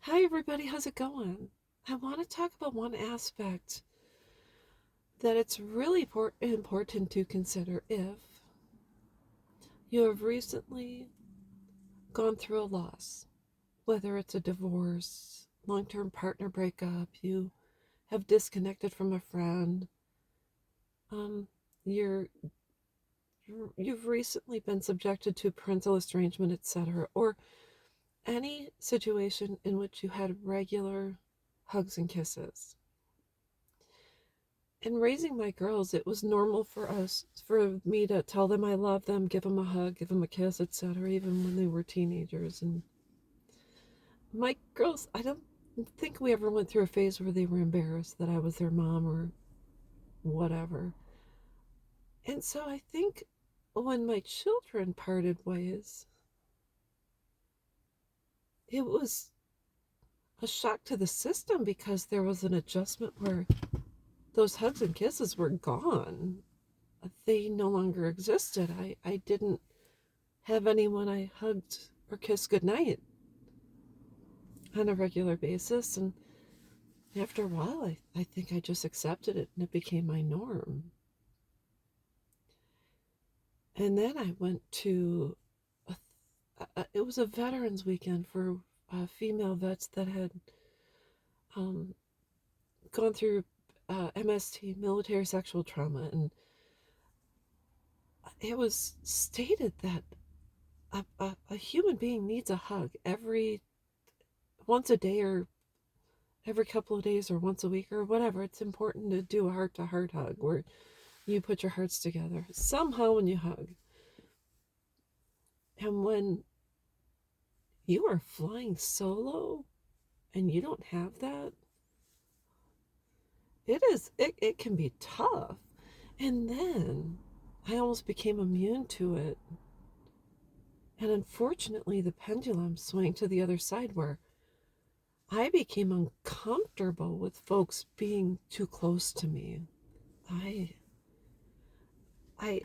Hi, everybody. How's it going? I want to talk about one aspect that it's really important to consider if you have recently gone through a loss, whether it's a divorce, long term partner breakup, you have disconnected from a friend, um, you're you've recently been subjected to parental estrangement, etc., or any situation in which you had regular hugs and kisses. In raising my girls, it was normal for me to tell them I love them, give them a hug, give them a kiss, etc., even when they were teenagers. And my girls, I don't think we ever went through a phase where they were embarrassed that I was their mom or whatever. And so I think when my children parted ways, it was a shock to the system because there was an adjustment where those hugs and kisses were gone. They no longer existed. I didn't have anyone I hugged or kissed goodnight on a regular basis. And after a while, I think I just accepted it and it became my norm. And then I went to, it was a veterans weekend for female vets that had um, gone through MST, military sexual trauma. And it was stated that a human being needs a hug once a day or every couple of days or once a week or whatever. It's important to do a heart to heart hug where you put your hearts together somehow when you hug. And when you are flying solo and you don't have that, it can be tough. And then I almost became immune to it. And unfortunately, the pendulum swung to the other side where I became uncomfortable with folks being too close to me. I I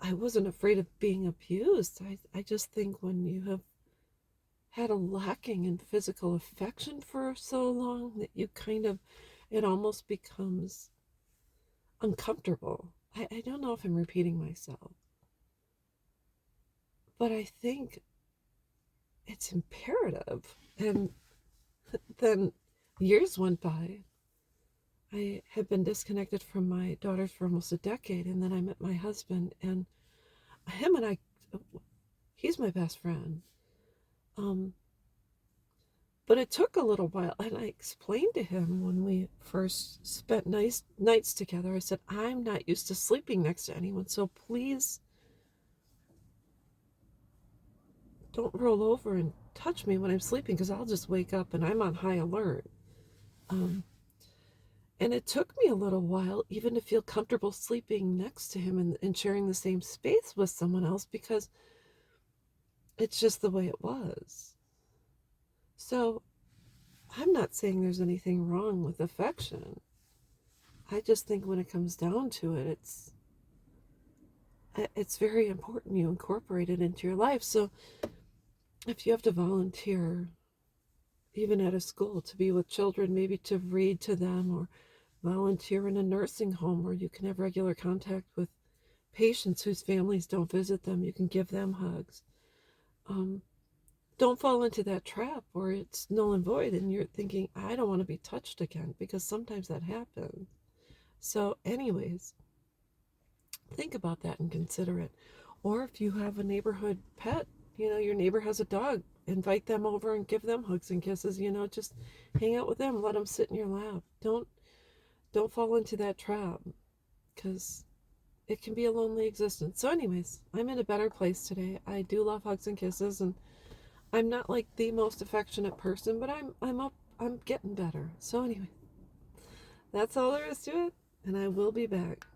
I wasn't afraid of being abused. I just think when you have had a lacking in physical affection for so long that you kind of, it almost becomes uncomfortable. I don't know if I'm repeating myself, but I think it's imperative. And then years went by. I had been disconnected from my daughters for almost a decade, and then I met my husband, and him and I, he's my best friend. Um, But it took a little while, and I explained to him when we first spent nice nights together. I said, I'm not used to sleeping next to anyone, so please don't roll over and touch me when I'm sleeping because I'll just wake up and I'm on high alert. Um, and it took me a little while even to feel comfortable sleeping next to him and sharing the same space with someone else because it's just the way it was. So I'm not saying there's anything wrong with affection. I just think when it comes down to it, it's very important you incorporate it into your life. So if you have to volunteer, even at a school, to be with children, maybe to read to them, or volunteer in a nursing home where you can have regular contact with patients whose families don't visit them, you can give them hugs. Um, don't fall into that trap where it's null and void and you're thinking, I don't want to be touched again, because sometimes that happens. So, anyways, think about that and consider it. Or if you have a neighborhood pet, your neighbor has a dog, invite them over and give them hugs and kisses, just hang out with them, let them sit in your lap. Don't fall into that trap because it can be a lonely existence. So anyways, I'm in a better place today. I do love hugs and kisses, and I'm not like the most affectionate person, but I'm getting better. So anyway, that's all there is to it, and I will be back.